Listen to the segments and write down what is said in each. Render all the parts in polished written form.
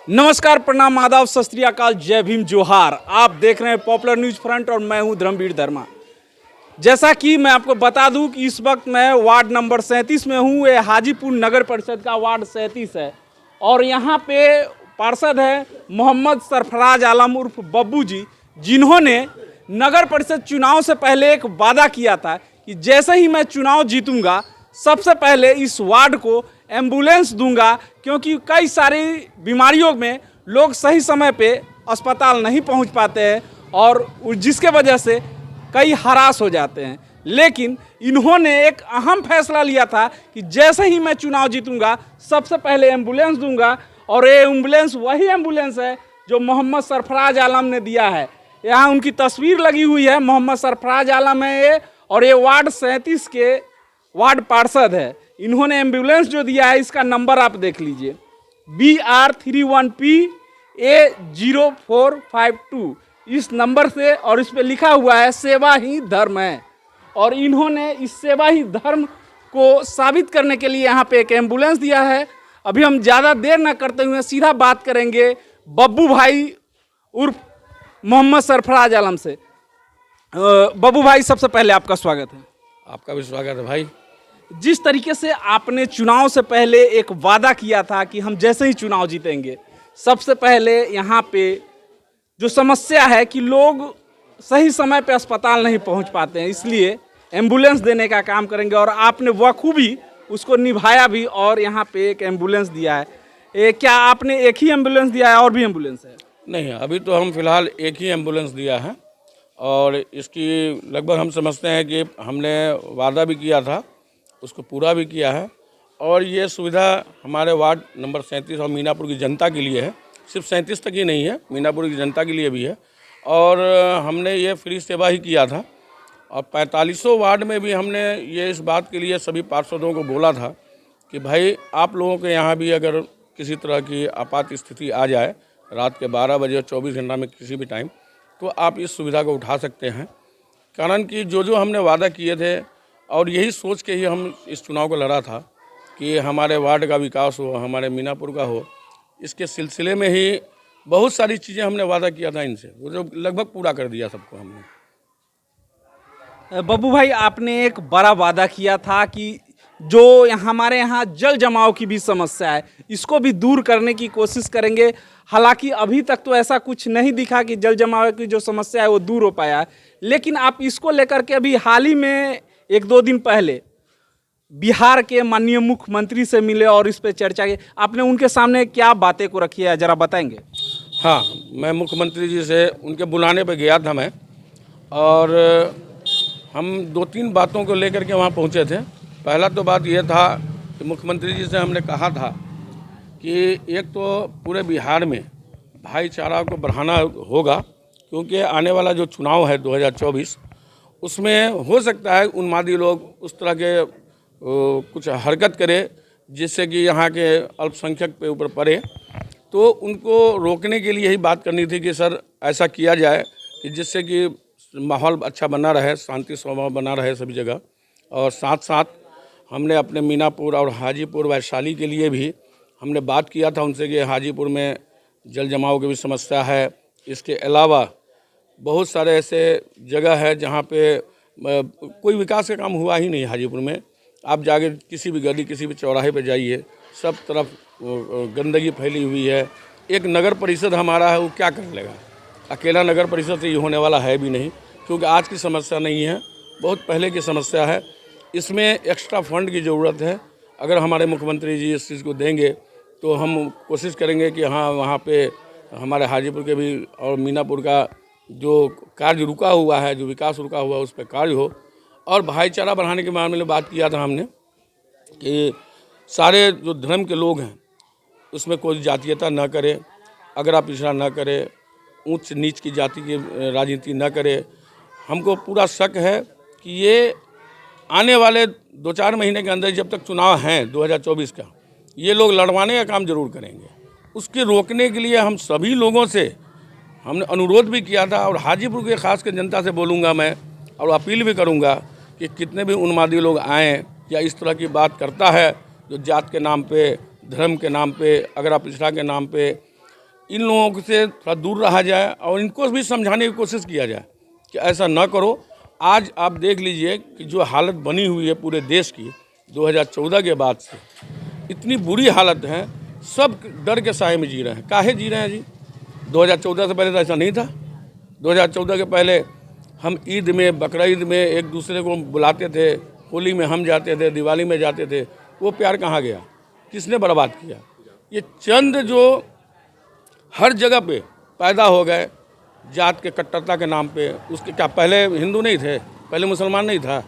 नमस्कार, प्रणाम, आदाब, सत श्री अकाल, जय भीम, जोहार। आप देख रहे हैं पॉपुलर न्यूज फ्रंट और मैं हूं धर्मवीर धर्मा। जैसा कि मैं आपको बता दूं कि इस वक्त मैं वार्ड नंबर 37 में हूं। ये हाजीपुर नगर परिषद का वार्ड 37 है और यहां पे पार्षद है मोहम्मद सरफराज आलम उर्फ बब्बू जी, जिन्होंने नगर परिषद चुनाव से पहले एक वादा किया था कि जैसे ही मैं चुनाव जीतूंगा सबसे पहले इस वार्ड को एम्बुलेंस दूंगा, क्योंकि कई सारी बीमारियों में लोग सही समय पे अस्पताल नहीं पहुंच पाते हैं और जिसके वजह से कई हरास हो जाते हैं। लेकिन इन्होंने एक अहम फैसला लिया था कि जैसे ही मैं चुनाव जीतूंगा सबसे पहले एम्बुलेंस दूंगा, और ये एम्बुलेंस वही एम्बुलेंस है जो मोहम्मद सरफराज आलम ने दिया है। यहाँ उनकी तस्वीर लगी हुई है, मोहम्मद सरफराज आलम है ये, और ये वार्ड 37 के वार्ड पार्षद है। इन्होंने एम्बुलेंस जो दिया है इसका नंबर आप देख लीजिए, BR31PA0452 इस नंबर से, और इस पे लिखा हुआ है सेवा ही धर्म है। और इन्होंने इस सेवा ही धर्म को साबित करने के लिए यहाँ पे एक एम्बुलेंस दिया है। अभी हम ज़्यादा देर ना करते हुए सीधा बात करेंगे बब्बू भाई उर्फ मोहम्मद सरफराज आलम से। बब्बू भाई, सबसे पहले आपका स्वागत है। आपका भी स्वागत है भाई। जिस तरीके से आपने चुनाव से पहले एक वादा किया था कि हम जैसे ही चुनाव जीतेंगे सबसे पहले यहाँ पे जो समस्या है कि लोग सही समय पे अस्पताल नहीं पहुँच पाते हैं, इसलिए एम्बुलेंस देने का काम करेंगे, और आपने बखूबी उसको निभाया भी और यहाँ पे एक एम्बुलेंस दिया है। क्या आपने एक ही एम्बुलेंस दिया है और भी एम्बुलेंस है? नहीं, अभी तो हम फिलहाल एक ही एम्बुलेंस दिया है और इसकी लगभग हम समझते हैं कि हमने वादा भी किया था, उसको पूरा भी किया है। और ये सुविधा हमारे वार्ड नंबर 37 और मीनापुर की जनता के लिए है, सिर्फ 37 तक ही नहीं है, मीनापुर की जनता के लिए भी है। और हमने ये फ्री सेवा ही किया था और 4500 वार्ड में भी हमने ये इस बात के लिए सभी पार्षदों को बोला था कि भाई आप लोगों के यहाँ भी अगर किसी तरह की आपात स्थिति आ जाए रात के 12 बजे 24 घंटा में किसी भी टाइम, तो आप इस सुविधा को उठा सकते हैं। कारण कि जो हमने वादा किए थे और यही सोच के ही हम इस चुनाव को लड़ा था कि हमारे वार्ड का विकास हो, हमारे मीनापुर का हो। इसके सिलसिले में ही बहुत सारी चीज़ें हमने वादा किया था इनसे, वो जो लगभग पूरा कर दिया सबको हमने। बब्बू भाई, आपने एक बड़ा वादा किया था कि जो हमारे यहाँ जल जमाव की भी समस्या है इसको भी दूर करने की कोशिश करेंगे। हालांकि अभी तक तो ऐसा कुछ नहीं दिखा कि जल जमाव की जो समस्या है वो दूर हो पाया है, लेकिन आप इसको लेकर के अभी हाल ही में 1-2 दिन पहले बिहार के माननीय मुख्यमंत्री से मिले और इस पे चर्चा की। आपने उनके सामने क्या बातें को रखी है, जरा बताएंगे? हाँ, मैं मुख्यमंत्री जी से उनके बुलाने पर गया था मैं, और हम 2-3 बातों को लेकर के वहाँ पहुँचे थे। पहला तो बात ये था कि मुख्यमंत्री जी से हमने कहा था कि एक तो पूरे बिहार में भाईचारा को बढ़ाना होगा, क्योंकि आने वाला जो चुनाव है 2024 उसमें हो सकता है उन्मादी लोग उस तरह के कुछ हरकत करे जिससे कि यहाँ के अल्पसंख्यक पे ऊपर पड़े। तो उनको रोकने के लिए ही बात करनी थी कि सर ऐसा किया जाए कि जिससे कि माहौल अच्छा बना रहे, शांति स्वभाव बना रहे सभी जगह। और साथ साथ हमने अपने मीनापुर और हाजीपुर वैशाली के लिए भी हमने बात किया था उनसे कि हाजीपुर में जल जमाव की भी समस्या है। इसके अलावा बहुत सारे ऐसे जगह है जहाँ पे कोई विकास का काम हुआ ही नहीं। हाजीपुर में आप जाके किसी भी गली, किसी भी चौराहे पे जाइए, सब तरफ गंदगी फैली हुई है। एक नगर परिषद हमारा है, वो क्या कर लेगा? अकेला नगर परिषद से ये होने वाला है भी नहीं, क्योंकि आज की समस्या नहीं है, बहुत पहले की समस्या है। इसमें एक्स्ट्रा फंड की ज़रूरत है। अगर हमारे मुख्यमंत्री जी इस चीज़ को देंगे तो हम कोशिश करेंगे कि हाँ, वहाँ पे हमारे हाजीपुर के भी और मीनापुर का जो कार्य रुका हुआ है, जो विकास रुका हुआ है, उस पर कार्य हो। और भाईचारा बढ़ाने के मामले में बात किया था हमने कि सारे जो धर्म के लोग हैं उसमें कोई जातीयता ना करे, अगर आप पिछड़ा ना करे, ऊंच नीच की जाति की राजनीति ना करे। हमको पूरा शक है कि ये आने वाले 2-4 महीने के अंदर, जब तक चुनाव हैं 2024 का, ये लोग लड़वाने का काम जरूर करेंगे। उसके रोकने के लिए हम सभी लोगों से हमने अनुरोध भी किया था, और हाजीपुर के खास कर जनता से बोलूँगा मैं और अपील भी करूँगा कि कितने भी उन्मादी लोग आएँ या इस तरह की बात करता है जो जात के नाम पे, धर्म के नाम पे, अगर आप पिछड़ा के नाम पे इन लोगों से थोड़ा दूर रहा जाए और इनको भी समझाने की कोशिश किया जाए कि ऐसा ना करो। आज आप देख लीजिए कि जो हालत बनी हुई है पूरे देश की 2014 के बाद से, इतनी बुरी हालत है, सब डर के साए में जी रहे हैं। काहे जी रहे हैं जी? 2014 से पहले तो ऐसा नहीं था। 2014 के पहले हम ईद में, बकरा ईद में एक दूसरे को बुलाते थे, होली में हम जाते थे, दिवाली में जाते थे। वो प्यार कहाँ गया? किसने बर्बाद किया? ये चंद जो हर जगह पे पैदा हो गए जात के कट्टरता के नाम पे, उसके क्या पहले हिंदू नहीं थे? पहले मुसलमान नहीं था?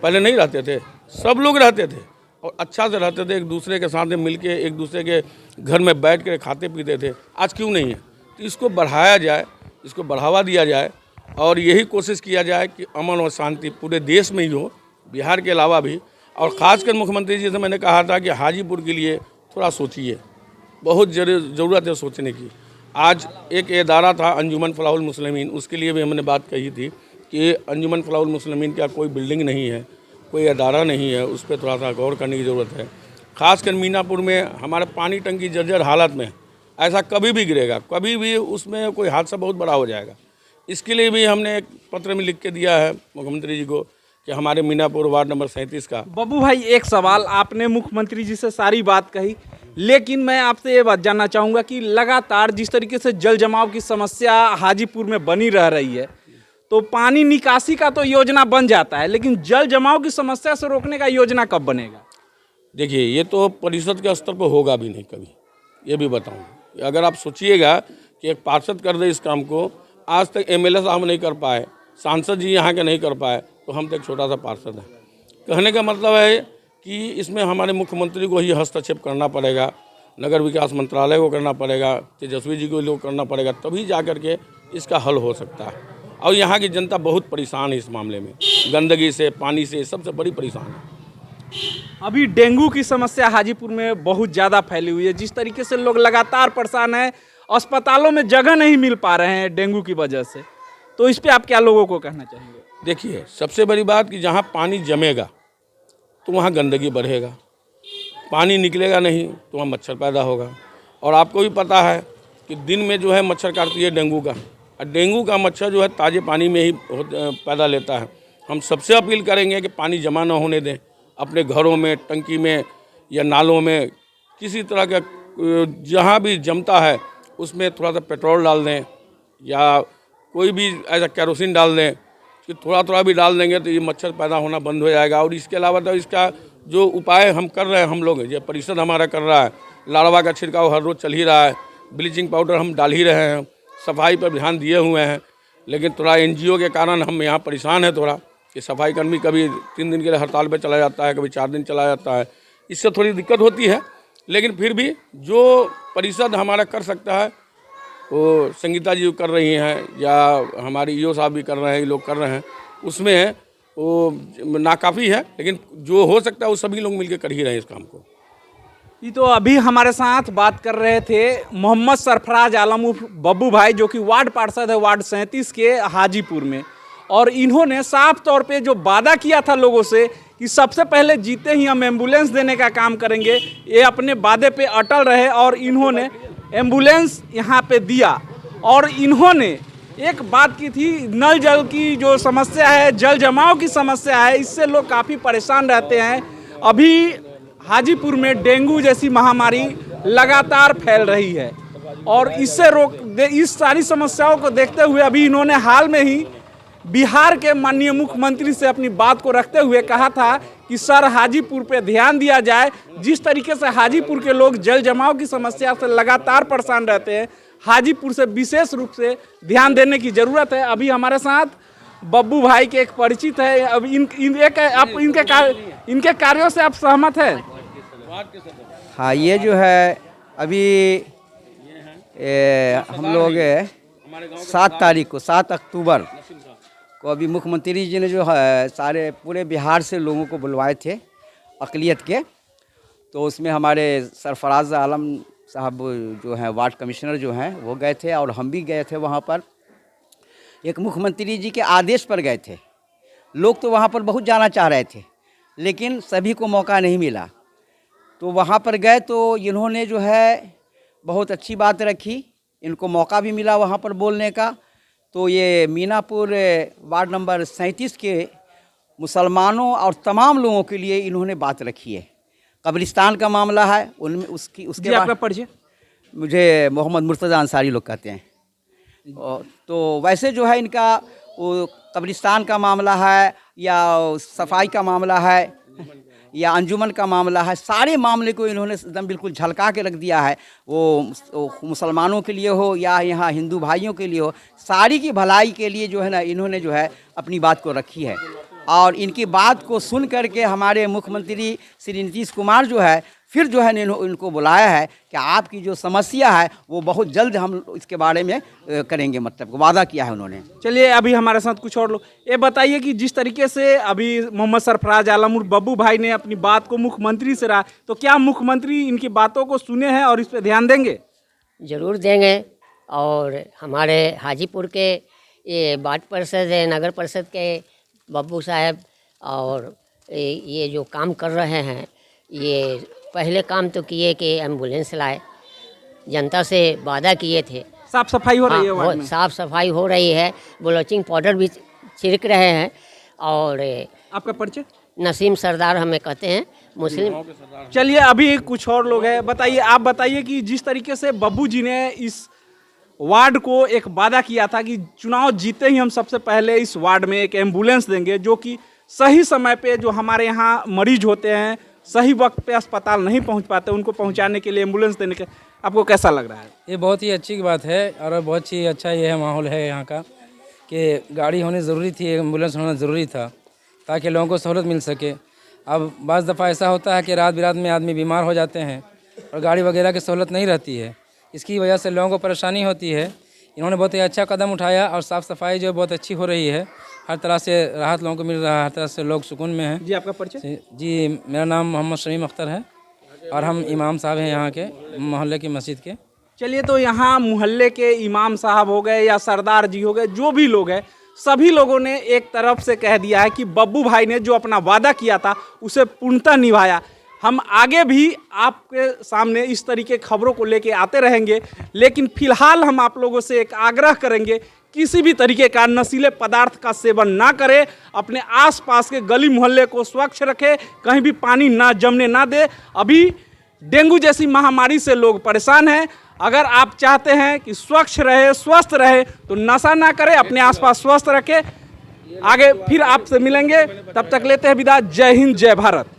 पहले नहीं रहते थे? सब लोग रहते थे और अच्छा से रहते थे, एक दूसरे के साथ मिल के एक दूसरे के घर में बैठ कर खाते पीते थे। आज क्यों नहीं है? तो इसको बढ़ाया जाए, इसको बढ़ावा दिया जाए और यही कोशिश किया जाए कि अमन और शांति पूरे देश में ही हो, बिहार के अलावा भी। और ख़ासकर मुख्यमंत्री जी से मैंने कहा था कि हाजीपुर के लिए थोड़ा सोचिए, बहुत ज़रूरत है सोचने की। आज एक इदारा था अंजुमन फलाहुल मुस्लिमीन, उसके लिए भी हमने बात कही थी कि अंजुमन फलाहुल मुस्लिमीन का कोई बिल्डिंग नहीं है, कोई अदारा नहीं है, उस पर थोड़ा सा गौर करने की ज़रूरत है। ख़ासकर मीनापुर में हमारे पानी टंकी जर्जर हालत में, ऐसा कभी भी गिरेगा, कभी भी उसमें कोई हादसा बहुत बड़ा हो जाएगा। इसके लिए भी हमने एक पत्र में लिख के दिया है मुख्यमंत्री जी को कि हमारे मीनापुर वार्ड नंबर 37 का। बब्बू भाई, एक सवाल, आपने मुख्यमंत्री जी से सारी बात कही, लेकिन मैं आपसे ये बात जानना चाहूँगा कि लगातार जिस तरीके से जल जमाव की समस्या हाजीपुर में बनी रह रही है, तो पानी निकासी का तो योजना बन जाता है, लेकिन जल जमाव की समस्या से रोकने का योजना कब बनेगा? देखिए, ये तो परिषद के स्तर पर होगा भी नहीं कभी, ये भी बताऊँ। अगर आप सोचिएगा कि एक पार्षद कर दे इस काम को, आज तक एमएलए साहब नहीं कर पाए, सांसद जी यहाँ के नहीं कर पाए, तो हम तो एक छोटा सा पार्षद है। कहने का मतलब है कि इसमें हमारे मुख्यमंत्री को ही हस्तक्षेप करना पड़ेगा, नगर विकास मंत्रालय को करना पड़ेगा, तेजस्वी जी को लोग करना पड़ेगा, तभी जा कर के इसका हल हो सकता है। और यहाँ की जनता बहुत परेशान है इस मामले में, गंदगी से, पानी से, सबसे बड़ी परेशान है। अभी डेंगू की समस्या हाजीपुर में बहुत ज़्यादा फैली हुई है। जिस तरीके से लोग लगातार परेशान हैं, अस्पतालों में जगह नहीं मिल पा रहे हैं डेंगू की वजह से, तो इस पे आप क्या लोगों को कहना चाहेंगे? देखिए, सबसे बड़ी बात कि जहाँ पानी जमेगा तो वहाँ गंदगी बढ़ेगा, पानी निकलेगा नहीं तो वहाँ मच्छर पैदा होगा। और आपको भी पता है कि दिन में जो है मच्छर काटती है डेंगू का, और डेंगू का मच्छर जो है ताज़े पानी में ही पैदा लेता है। हम सबसे अपील करेंगे कि पानी जमा न होने दें, अपने घरों में, टंकी में या नालों में, किसी तरह का जहाँ भी जमता है उसमें थोड़ा सा पेट्रोल डाल दें या कोई भी ऐसा केरोसिन डाल दें कि थोड़ा थोड़ा भी डाल देंगे तो ये मच्छर पैदा होना बंद हो जाएगा। और इसके अलावा तो इसका जो उपाय हम कर रहे हैं, हम लोग, ये परिषद हमारा कर रहा है, लार्वा का छिड़काव हर रोज़ चल ही रहा है, ब्लीचिंग पाउडर हम डाल ही रहे हैं, सफाई पर ध्यान दिए हुए हैं। लेकिन थोड़ा एनजीओ के कारण हम यहाँ परेशान हैं थोड़ा, कि सफाई कर्मी कभी 3 दिन के लिए हड़ताल पे चला जाता है, कभी 4 दिन चला जाता है, इससे थोड़ी दिक्कत होती है। लेकिन फिर भी जो परिषद हमारा कर सकता है वो संगीता जी कर रही हैं या हमारी ईओ साहब भी कर रहे हैं, ये लोग कर रहे हैं, उसमें वो नाकाफ़ी है, लेकिन जो हो सकता है वो सभी लोग मिलकर कर ही रहे हैं इस काम को। ये तो अभी हमारे साथ बात कर रहे थे मोहम्मद सरफराज आलम उर्फ बब्बू भाई, जो कि वार्ड पार्षद है वार्ड 37 के हाजीपुर में, और इन्होंने साफ तौर पे जो वादा किया था लोगों से कि सबसे पहले जीते ही हम एम्बुलेंस देने का काम करेंगे, ये अपने वादे पे अटल रहे और इन्होंने एम्बुलेंस यहाँ पे दिया। और इन्होंने एक बात की थी, नल जल की जो समस्या है, जल जमाव की समस्या है, इससे लोग काफ़ी परेशान रहते हैं। अभी हाजीपुर में डेंगू जैसी महामारी लगातार फैल रही है और इससे इस सारी समस्याओं को देखते हुए अभी इन्होंने हाल में ही बिहार के माननीय मुख्यमंत्री से अपनी बात को रखते हुए कहा था कि सर, हाजीपुर पे ध्यान दिया जाए। जिस तरीके से हाजीपुर के लोग जल जमाव की समस्या से लगातार परेशान रहते हैं, हाजीपुर से विशेष रूप से ध्यान देने की ज़रूरत है। अभी हमारे साथ बब्बू भाई के एक परिचित है। अब इनके कार्यों से आप सहमत हैं? हाँ, ये जो है अभी हम लोग 7 तारीख को, 7 अक्टूबर को अभी मुख्यमंत्री जी ने जो है सारे पूरे बिहार से लोगों को बुलवाए थे अक़लियत के, तो उसमें हमारे सरफराज आलम साहब जो हैं वार्ड कमिश्नर जो हैं वो गए थे और हम भी गए थे वहाँ पर। एक मुख्यमंत्री जी के आदेश पर गए थे। लोग तो वहाँ पर बहुत जाना चाह रहे थे लेकिन सभी को मौका नहीं मिला, तो वहाँ पर गए तो इन्होंने जो है बहुत अच्छी बात रखी इनको मौका भी मिला वहाँ पर बोलने का। तो ये मीनापुर वार्ड नंबर 37 के मुसलमानों और तमाम लोगों के लिए इन्होंने बात रखी है। कब्रिस्तान का मामला है, उनमें उसके आपका परिचय? मुझे मोहम्मद मुर्तज़ा अंसारी लोग कहते हैं। तो वैसे जो है इनका वो कब्रिस्तान का मामला है या सफाई का मामला है या अंजुमन का मामला है, सारे मामले को इन्होंने एकदम बिल्कुल झलका के रख दिया है। वो मुसलमानों के लिए हो या यहाँ हिंदू भाइयों के लिए हो, सारी की भलाई के लिए जो है ना इन्होंने जो है अपनी बात को रखी है। और इनकी बात को सुन करके हमारे मुख्यमंत्री श्री नीतीश कुमार जो है फिर जो है इनको बुलाया है कि आपकी जो समस्या है वो बहुत जल्द हम इसके बारे में करेंगे, मतलब वादा किया है उन्होंने। चलिए अभी हमारे साथ कुछ और लोग, ये बताइए कि जिस तरीके से अभी मोहम्मद सरफराज आलम उर्फ बब्बू भाई ने अपनी बात को मुख्यमंत्री से रहा, तो क्या मुख्यमंत्री इनकी बातों को सुने हैं और इस पर ध्यान देंगे? ज़रूर देंगे। और हमारे हाजीपुर के ये वार्ड परिषद नगर परिषद के बब्बू साहब और ये जो काम कर रहे हैं, ये पहले काम तो किए कि एम्बुलेंस लाए, जनता से वादा किए थे। साफ सफाई हो रही है वार्ड में? साफ सफाई हो रही है, ब्लीचिंग पाउडर भी छिड़क रहे हैं। और आपका परिचय? नसीम सरदार हमें कहते हैं, मुस्लिम। चलिए अभी कुछ और लोग हैं, बताइए, आप बताइए कि जिस तरीके से बब्बू जी ने इस वार्ड को एक वादा किया था कि चुनाव जीते ही हम सबसे पहले इस वार्ड में एक एम्बुलेंस देंगे, जो कि सही समय पे जो हमारे यहाँ मरीज होते हैं सही वक्त पे अस्पताल नहीं पहुँच पाते, उनको पहुँचाने के लिए एम्बुलेंस देने के, आपको कैसा लग रहा है? ये बहुत ही अच्छी बात है और बहुत ही अच्छा ये है माहौल है यहाँ का कि गाड़ी होनी ज़रूरी थी, एम्बुलेंस होना ज़रूरी था ताकि लोगों को सहूलत मिल सके। अब बाज़ दफ़ा ऐसा होता है कि रात बिरात में आदमी बीमार हो जाते हैं और गाड़ी वगैरह की सहूलत नहीं रहती है, इसकी वजह से लोगों को परेशानी होती है। इन्होंने बहुत ही अच्छा कदम उठाया और साफ़ सफाई जो बहुत अच्छी हो रही है, हर तरह से राहत लोगों को मिल रहा है, हर तरह से लोग सुकून में हैं। जी आपका परिचय? जी मेरा नाम मोहम्मद शमीम अख्तर है और हम इमाम साहब हैं यहाँ के मोहल्ले की मस्जिद के। चलिए, तो यहाँ मोहल्ले के इमाम साहब हो गए या सरदार जी हो गए, जो भी लोग हैं, सभी लोगों ने एक तरफ से कह दिया है कि बब्बू भाई ने जो अपना वादा किया था उसे पूर्णतः निभाया। हम आगे भी आपके सामने इस तरीके खबरों को लेके आते रहेंगे, लेकिन फिलहाल हम आप लोगों से एक आग्रह करेंगे, किसी भी तरीके का नशीले पदार्थ का सेवन ना करें, अपने आसपास के गली मोहल्ले को स्वच्छ रखें, कहीं भी पानी ना जमने ना दे। अभी डेंगू जैसी महामारी से लोग परेशान हैं। अगर आप चाहते हैं कि स्वच्छ रहे, स्वस्थ रहे, तो नशा ना करें, अपने आसपास स्वस्थ रखें। आगे फिर आपसे मिलेंगे, तब तक लेते हैं विदा। जय हिंद, जय भारत।